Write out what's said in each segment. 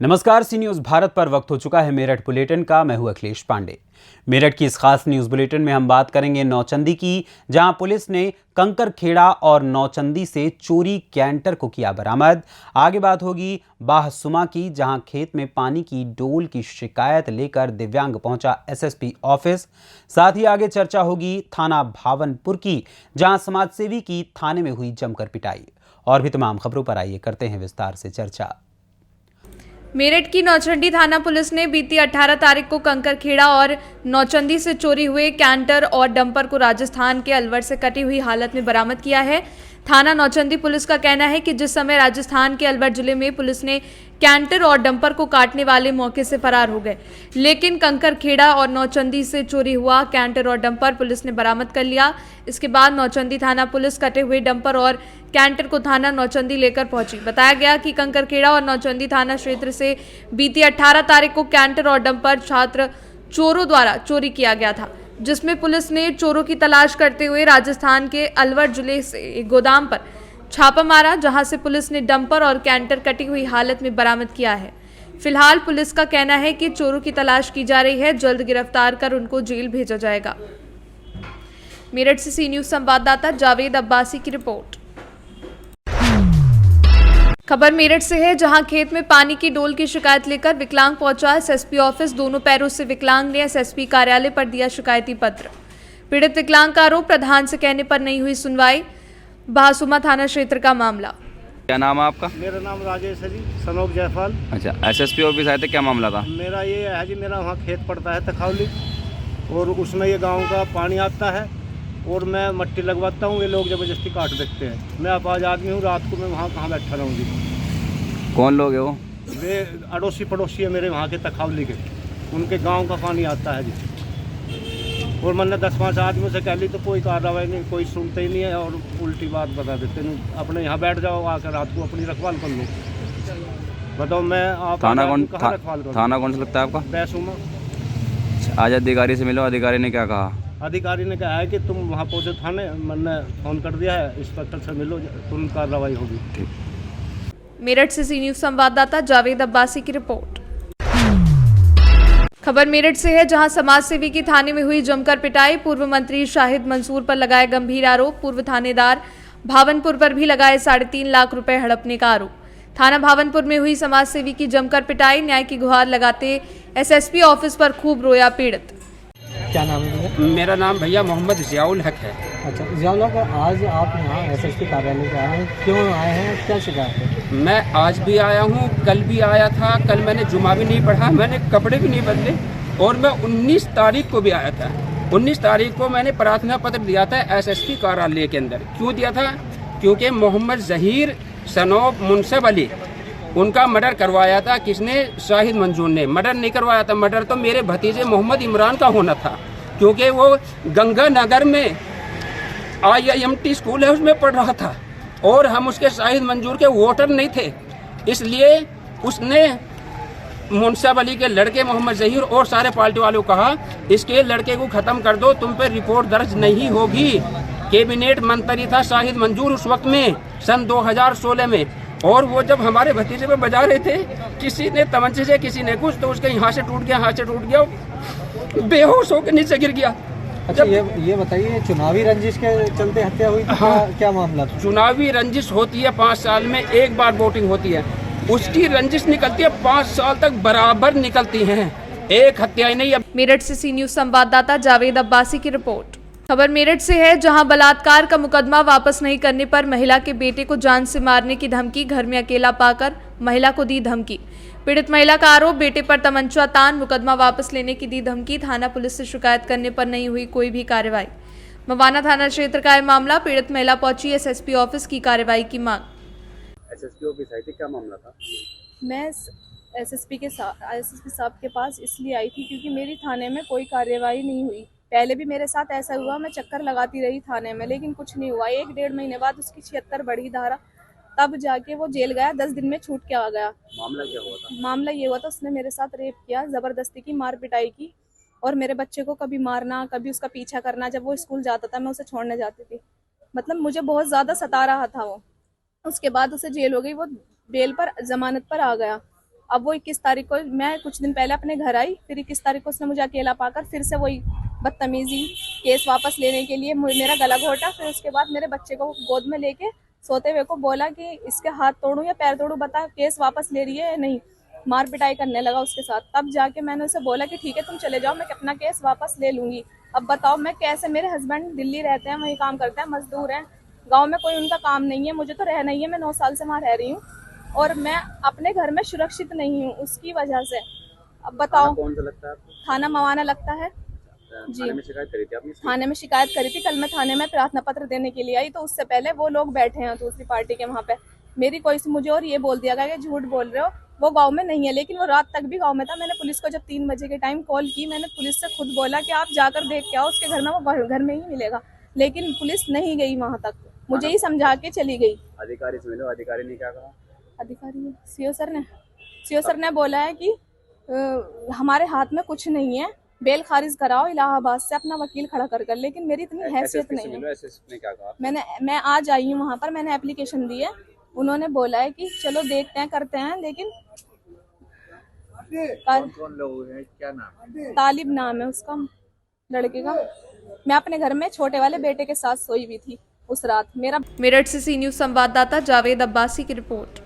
नमस्कार, सी न्यूज़ भारत पर वक्त हो चुका है मेरठ बुलेटिन का। मैं हूं अखिलेश पांडे। मेरठ की इस खास न्यूज़ बुलेटिन में हम बात करेंगे नौचंदी की, जहां पुलिस ने कंकरखेड़ा और नौचंदी से चोरी कैंटर को किया बरामद। आगे बात होगी बाहसुमा की, जहां खेत में पानी की डोल की शिकायत लेकर दिव्यांग पहुंचा एसएसपी ऑफिस। साथ ही आगे चर्चा होगी थाना भावनपुर की, जहां समाजसेवी की थाने में हुई जमकर पिटाई। और भी तमाम खबरों पर आइए करते हैं विस्तार से चर्चा। मेरठ की नौचंदी थाना पुलिस ने बीती 18 तारीख को कंकरखेड़ा और नौचंदी से चोरी हुए कैंटर और डंपर को राजस्थान के अलवर से कटी हुई हालत में बरामद किया है। थाना नौचंदी पुलिस का कहना है कि जिस समय राजस्थान के अलवर जिले में पुलिस ने कैंटर और डंपर को काटने वाले मौके से फरार हो गए, लेकिन कंकरखेड़ा और नौचंदी से चोरी हुआ कैंटर और डंपर पुलिस ने बरामद कर लिया। इसके बाद नौचंदी थाना पुलिस कटे हुए डंपर और कैंटर को थाना नौचंदी लेकर पहुंची। बताया गया कि कंकरखेड़ा और नौचंदी थाना क्षेत्र से बीती 18 तारीख को कैंटर और डंपर छात्र चोरों द्वारा चोरी किया गया था, जिसमें पुलिस ने चोरों की तलाश करते हुए राजस्थान के अलवर जिले से एक गोदाम पर छापा मारा, जहां से पुलिस ने डंपर और कैंटर कटी हुई हालत में बरामद किया है। फिलहाल पुलिस का कहना है कि चोरों की तलाश की जा रही है, जल्द गिरफ्तार कर उनको जेल भेजा जाएगा। मेरठ से सी न्यूज़ संवाददाता जावेद अब्बासी की रिपोर्ट। खबर मेरठ से है, जहां खेत में पानी की डोल की शिकायत लेकर विकलांग पहुंचा एसएसपी ऑफिस। दोनों पैरों से विकलांग ने एसएसपी कार्यालय पर दिया शिकायती पत्र। पीड़ित विकलांग का आरोप, प्रधान से कहने पर नहीं हुई सुनवाई। बाहसुमा थाना क्षेत्र का मामला। क्या नाम है आपका? मेरा नाम राजेश है जी, सनोप जायफल। अच्छा, एसएसपी ऑफिस आए थे, क्या मामला था? मेरा ये है जी, मेरा वहाँ खेत पड़ता है तखावली, और उसमें ये गांव का पानी आता है और मैं मट्टी लगवाता हूँ। ये लोग ज़बरदस्ती काट देते हैं। मैं अपाज आदमी हूँ, रात को मैं वहाँ कहाँ बैठा रहूँ जी। कौन लोग है वो? वे अड़ोसी पड़ोसी है मेरे वहाँ के तखावली के, उनके गाँव का पानी आता है जी। और मैंने 10-5 आदमियों से कह ली तो कोई कार्रवाई नहीं, कोई सुनते ही नहीं है और उल्टी बात बता देते हैं। अपने यहाँ बैठ जाओ, आकर रात को अपनी रखवाल कर लो। बताओ, मैं आप थाना कौन रखवाल करूँ? थाना कौन सा लगता है आपका? बाहसुमा। आज अधिकारी से मिलो, अधिकारी ने क्या कहा? अधिकारी ने कहा है कि तुम वहाँ पहुँचो थाने, मैंने फ़ोन कर दिया है, इंस्पेक्टर से मिलो, तुरंत कार्रवाई होगी। ठीक। मेरठ से सी न्यूज़ संवाददाता जावेद अब्बासी की रिपोर्ट। खबर मेरठ से है, जहां समाजसेवी की थाने में हुई जमकर पिटाई। पूर्व मंत्री शाहिद मंसूर पर लगाए गंभीर आरोप। पूर्व थानेदार भावनपुर पर भी लगाए 3.5 लाख रुपए हड़पने का आरोप। थाना भावनपुर में हुई समाजसेवी की जमकर पिटाई। न्याय की गुहार लगाते एसएसपी ऑफिस पर खूब रोया पीड़ित। क्या नाम है? मेरा नाम भैया मोहम्मद जियाउल हक है। अच्छा, जियाउल हक, आज आप यहाँ एसएसपी कार्यालय पे आए हैं, क्यों आए हैं, क्या शिकायत है? मैं आज भी आया हूँ, कल भी आया था। कल मैंने जुमा भी नहीं पढ़ा, मैंने कपड़े भी नहीं बदले, और मैं 19 तारीख को भी आया था। 19 तारीख को मैंने प्रार्थना पत्र दिया था एसएसपी कार्यालय के अंदर। क्यों दिया था? क्योंकि मोहम्मद जहीर सनोब मुनसब अली, उनका मर्डर करवाया था। किसने? शाहिद मंजूर ने। मर्डर नहीं करवाया था, मर्डर तो मेरे भतीजे मोहम्मद इमरान का होना था, क्योंकि वो गंगानगर में IIMT स्कूल है, उसमें पढ़ रहा था और हम उसके शाहिद मंजूर के वोटर नहीं थे। इसलिए उसने मुनसब अली के लड़के मोहम्मद जहीर और सारे पार्टी वालों को कहा, इसके लड़के को ख़त्म कर दो, तुम पे रिपोर्ट दर्ज नहीं होगी। कैबिनेट मंत्री था शाहिद मंजूर उस वक्त में, सन 2016 में। और वो जब हमारे भतीजे पे बजा रहे थे, किसी ने तमंचे से, किसी ने कुछ, तो उसके यहाँ से टूट गया, हाथ से टूट गया, बेहोश होकर नीचे गिर गया। अच्छा, ये बताइए, चुनावी रंजिश के चलते हत्या हुई थी? हाँ। क्या मामला था? चुनावी रंजिश होती है, 5 साल में एक बार वोटिंग होती है, उसकी रंजिश निकलती है, 5 साल तक बराबर निकलती हैं, एक हत्या ही नहीं। मेरठ से सी न्यूज़ संवाददाता जावेद अब्बासी की रिपोर्ट। खबर मेरठ से है, जहां बलात्कार का मुकदमा वापस नहीं करने पर महिला के बेटे को जान से मारने की धमकी। घर में अकेला पाकर महिला को दी धमकी। पीड़ित महिला का आरोप, बेटे पर तमंचा तान, मुकदमा वापस लेने की दी धमकी। थाना पुलिस से शिकायत करने पर नहीं हुई कोई भी कार्रवाई। मवाना थाना क्षेत्र का है मामला। पीड़ित महिला पहुंची एसएसपी ऑफिस की कार्रवाई की मांग। एसएसपी ऑफिस आई थी, क्या मामला था? मैं एसएसपी साहब के पास इसलिए आई थी क्योंकि मेरी थाने में कोई कार्रवाई नहीं हुई। पहले भी मेरे साथ ऐसा हुआ, मैं चक्कर लगाती रही थाने में, लेकिन कुछ नहीं हुआ। 1-1.5 महीने बाद उसकी 76 बढ़ी धारा, तब जाके वो जेल गया, 10 दिन में छूट के आ गया। मामला क्या हुआ था? मामला ये हुआ था, उसने मेरे साथ रेप किया, ज़बरदस्ती की मार पिटाई की, और मेरे बच्चे को कभी मारना, कभी उसका पीछा करना। जब वो स्कूल जाता था, मैं उसे छोड़ने जाती थी, मतलब मुझे बहुत ज़्यादा सता रहा था वो। उसके बाद उसे जेल हो गई, वो बेल पर, जमानत पर आ गया। अब वो 21 तारीख को, मैं कुछ दिन पहले अपने घर आई, फिर 21 तारीख को उसने मुझे अकेला पाकर फिर से वही बदतमीजी, केस वापस लेने के लिए मेरा गला घोटा। फिर उसके बाद मेरे बच्चे को गोद में लेके सोते हुए को बोला कि इसके हाथ तोड़ूं या पैर तोड़ूं, बता केस वापस ले रही है या नहीं। मार पिटाई करने लगा उसके साथ। तब जाके मैंने उसे बोला कि ठीक है तुम चले जाओ, मैं अपना केस वापस ले लूंगी। अब बताओ मैं कैसे, मेरे हस्बैंड दिल्ली रहते हैं, वहीं काम करते हैं, मजदूर हैं, गांव में कोई उनका काम नहीं है, मुझे तो रहना ही है। मैं 9 साल से वहाँ रह रही हूँ और मैं अपने घर में सुरक्षित नहीं हूँ उसकी वजह से। अब बताओ, कौन सा लगता है आपको? थाना मवाना लगता है जी। थाने में शिकायत करी थी आपने? थाने में शिकायत करी थी। कल मैं थाने में प्रार्थना पत्र देने के लिए आई, तो उससे पहले वो लोग बैठे हैं दूसरी पार्टी के वहाँ पे। मेरी कोई सी मुझे और ये बोल दिया गया कि झूठ बोल रहे हो, वो गांव में नहीं है। लेकिन वो रात तक भी गांव में था। मैंने पुलिस को जब 3 बजे के टाइम कॉल की, मैंने पुलिस से खुद बोला कि आप जाकर देख के आओ उसके घर में, वो घर में ही मिलेगा। लेकिन पुलिस नहीं गई वहाँ तक, मुझे ही समझा के चली गई। अधिकारी से मिलो, अधिकारी ने क्या कहा? अधिकारी सीओ सर ने बोला है कि हमारे हाथ में कुछ नहीं है, बेल खारिज कराओ इलाहाबाद से, अपना वकील खड़ा कर। लेकिन मेरी इतनी हैसियत नहीं है। एसएसपी ने क्या कहा? मैं आज आई हूँ वहाँ पर, मैंने एप्लीकेशन दी है। उन्होंने बोला है कि चलो देखते हैं, करते हैं। लेकिन कौन लोग हैं, क्या नाम? तालिब नाम है उसका, लड़के का। मैं अपने घर में छोटे वाले बेटे के साथ सोई हुई थी उस रात। मेरठ से सी न्यूज संवाददाता जावेद अब्बासी की रिपोर्ट।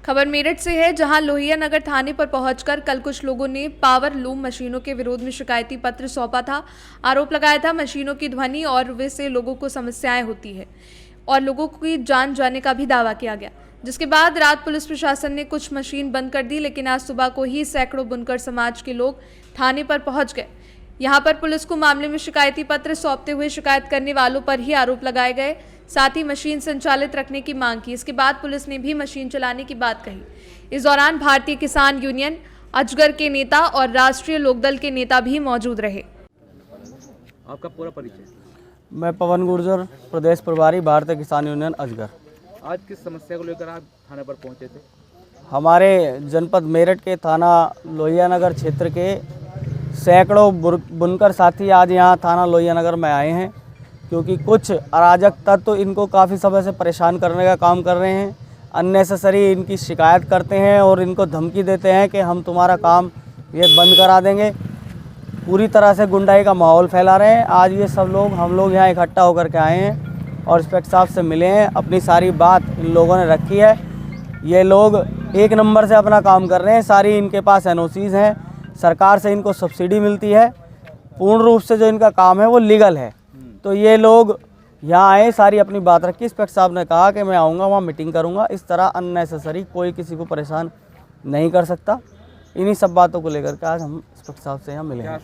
खबर मेरठ से है, जहां लोहिया नगर थाने पर पहुंचकर कल कुछ लोगों ने पावर लूम मशीनों के विरोध में शिकायती पत्र सौंपा था। आरोप लगाया था मशीनों की ध्वनि और वे से लोगों को समस्याएं होती है और लोगों की जान जाने का भी दावा किया गया। जिसके बाद रात पुलिस प्रशासन ने कुछ मशीन बंद कर दी, लेकिन आज सुबह को ही सैकड़ों बुनकर समाज के लोग थाने पर पहुंच गए। यहां पर पुलिस को मामले में शिकायती पत्र सौंपते हुए शिकायत करने वालों पर ही आरोप लगाए गए, साथ ही मशीन संचालित रखने की मांग की। इसके बाद पुलिस ने भी मशीन चलाने की बात कही। इस दौरान भारतीय किसान यूनियन अजगर के नेता और राष्ट्रीय लोकदल के नेता भी मौजूद रहे। आपका पूरा परिचय? मैं पवन गुर्जर, प्रदेश प्रभारी, भारतीय किसान यूनियन अजगर। आज किस समस्या को लेकर आप थाने पर पहुंचे थे? हमारे जनपद मेरठ के थाना लोहिया नगर क्षेत्र के सैकड़ों बुनकर साथी आज यहाँ थाना लोहिया नगर में आए हैं, क्योंकि कुछ अराजक तत्व इनको काफ़ी समय से परेशान करने का काम कर रहे हैं। अननेसेसरी इनकी शिकायत करते हैं और इनको धमकी देते हैं कि हम तुम्हारा काम ये बंद करा देंगे। पूरी तरह से गुंडाई का माहौल फैला रहे हैं। आज ये सब लोग, हम लोग यहाँ इकट्ठा होकर के आए हैं और इंस्पेक्टर साहब से मिले हैं, अपनी सारी बात इन लोगों ने रखी है। ये लोग एक नंबर से अपना काम कर रहे हैं। सारी इनके पास एनओसीज़ हैं, सरकार से इनको सब्सिडी मिलती है, पूर्ण रूप से जो इनका काम है वो लीगल है। तो ये लोग यहाँ आए, सारी अपनी बात रखी। इंस्पेक्टर साहब ने कहा कि मैं आऊँगा, वहाँ मीटिंग करूँगा। इस तरह अननेसेसरी कोई किसी को परेशान नहीं कर सकता। इन्हीं सब बातों को लेकर के आज हम इंस्पेक्टर साहब से यहाँ मिले हैं।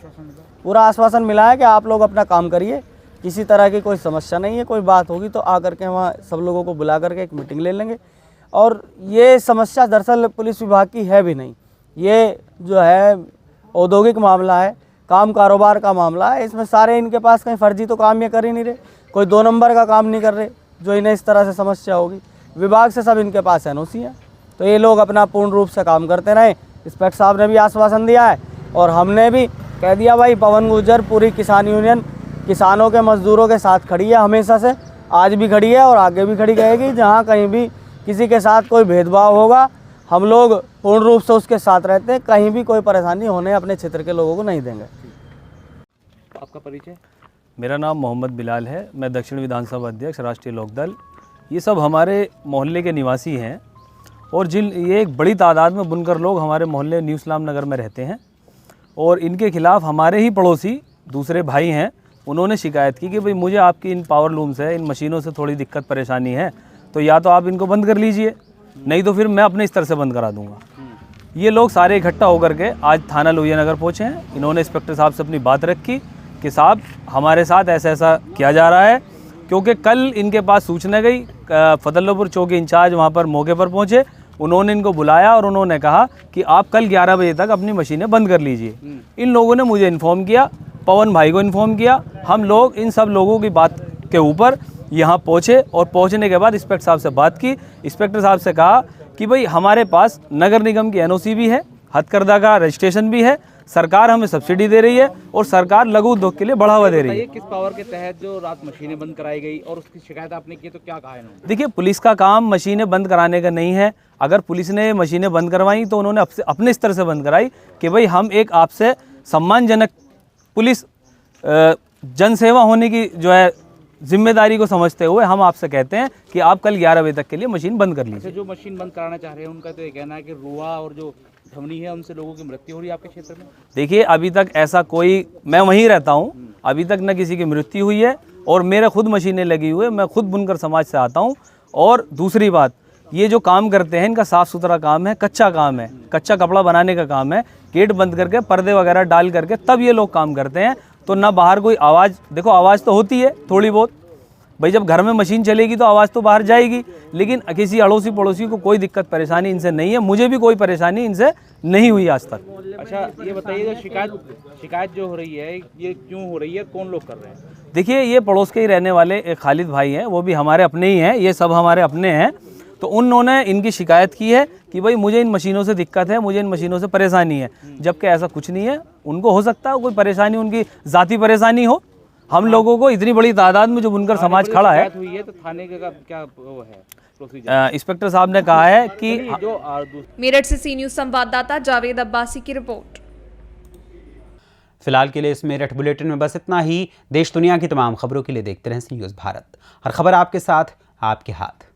पूरा आश्वासन मिला है कि आप लोग अपना काम करिए, किसी तरह की कोई समस्या नहीं है। कोई बात होगी तो आकर के वहाँ सब लोगों को बुला करके एक मीटिंग ले लेंगे। और ये समस्या दरअसल पुलिस विभाग की है भी नहीं, ये जो है औद्योगिक मामला है, काम कारोबार का मामला है। इसमें सारे इनके पास कहीं फर्जी तो काम ये कर ही नहीं रहे, कोई 2 नंबर का काम नहीं कर रहे जो इन्हें इस तरह से समस्या होगी। विभाग से सब इनके पास एनओसी है, तो ये लोग अपना पूर्ण रूप से काम करते रहें। इंस्पेक्टर साहब ने भी आश्वासन दिया है और हमने भी कह दिया, भाई पवन गुर्जर पूरी किसान यूनियन किसानों के मजदूरों के साथ खड़ी है, हमेशा से, आज भी खड़ी है और आगे भी खड़ी रहेगी। जहाँ कहीं भी किसी के साथ कोई भेदभाव होगा, हम लोग पूर्ण रूप से उसके साथ रहते हैं। कहीं भी कोई परेशानी होने अपने क्षेत्र के लोगों को नहीं देंगे। आपका परिचय? मेरा नाम मोहम्मद बिलाल है, मैं दक्षिण विधानसभा अध्यक्ष, राष्ट्रीय लोकदल। ये सब हमारे मोहल्ले के निवासी हैं और ये एक बड़ी तादाद में बुनकर लोग हमारे मोहल्ले न्यू इस्लाम नगर में रहते हैं और इनके खिलाफ़ हमारे ही पड़ोसी दूसरे भाई हैं, उन्होंने शिकायत की कि भाई मुझे आपकी इन पावर लूम से, इन मशीनों से थोड़ी दिक्कत परेशानी है, तो या तो आप इनको बंद कर लीजिए, नहीं तो फिर मैं अपने स्तर से बंद करा दूंगा। ये लोग सारे इकट्ठा होकर के आज थाना लोहिया नगर पहुँचे हैं। इन्होंने इंस्पेक्टर साहब से अपनी बात रखी कि साहब हमारे साथ ऐसा ऐसा किया जा रहा है, क्योंकि कल इनके पास सूचना गई, फतेहपुर चौकी इंचार्ज वहाँ पर मौके पर पहुँचे, उन्होंने इनको बुलाया और उन्होंने कहा कि आप कल 11 बजे तक अपनी मशीनें बंद कर लीजिए। इन लोगों ने मुझे इन्फॉर्म किया, पवन भाई को इन्फॉर्म किया। हम लोग इन सब लोगों की बात के ऊपर यहाँ पहुँचे और पहुँचने के बाद इंस्पेक्टर साहब से बात की। इंस्पेक्टर साहब से कहा कि भाई हमारे पास नगर निगम की एनओसी भी है, हथकरघा का रजिस्ट्रेशन भी है, सरकार हमें सब्सिडी दे रही है और सरकार लघु उद्योग के लिए बढ़ावा दे रही है। किस पावर के तहत जो रात मशीनें बंद कराई गई और उसकी शिकायत आपने की तो क्या कहा इन्होंने? देखिए, पुलिस का काम मशीनें बंद कराने का नहीं है। अगर पुलिस ने मशीनें बंद करवाई तो उन्होंने अपने स्तर से बंद कराई कि भाई हम एक आपसे सम्मानजनक पुलिस जनसेवा होने की जो है जिम्मेदारी को समझते हुए हम आपसे कहते हैं कि आप कल 11 बजे तक के लिए मशीन बंद कर लीजिए। जो मशीन बंद कराना चाह रहे हैं उनका तो ये कहना है कि रुआ और जो ध्वनि है उनसे लोगों की मृत्यु हो रही है आपके क्षेत्र में। देखिए, अभी तक ऐसा कोई, मैं वहीं रहता हूँ, अभी तक न किसी की मृत्यु हुई है और मेरे खुद मशीनें लगी हुई है। मैं खुद बुनकर समाज से आता हूँ। और दूसरी बात, ये जो काम करते हैं इनका साफ़ सुथरा काम है, कच्चा काम है, कच्चा कपड़ा बनाने का काम है। गेट बंद करके पर्दे वगैरह डाल करके तब ये लोग काम करते हैं। तो ना बाहर कोई आवाज़, देखो आवाज़ तो होती है थोड़ी बहुत, भाई जब घर में मशीन चलेगी तो आवाज़ तो बाहर जाएगी, लेकिन किसी अड़ोसी पड़ोसी को कोई दिक्कत परेशानी इनसे नहीं है। मुझे भी कोई परेशानी इनसे नहीं हुई आज तक। अच्छा, ये बताइए जो शिकायत जो हो रही है ये क्यों हो रही है, कौन लोग कर रहे हैं? देखिए, ये पड़ोस के ही रहने वाले एक खालिद भाई हैं, वो भी हमारे अपने ही हैं, ये सब हमारे अपने हैं। तो उन्होंने इनकी शिकायत की है कि भाई मुझे इन मशीनों से दिक्कत है, मुझे इन मशीनों से परेशानी है, जबकि ऐसा कुछ नहीं है। उनको हो सकता है कोई परेशानी, उनकी ज़ाती परेशानी हो। हम लोगों को इतनी बड़ी तादाद में जो बुनकर समाज खड़ा है, हुई है तो थाने का क्या वो है प्रोसीजर? इंस्पेक्टर साहब ने कहा है कि मेरठ से सी न्यूज़ संवाददाता जावेद अब्बासी की रिपोर्ट। फिलहाल के लिए इस मेरठ बुलेटिन में बस इतना ही। देश दुनिया की तमाम खबरों के लिए देखते रहें सी न्यूज़ भारत। हर खबर आपके साथ, आपके हाथ।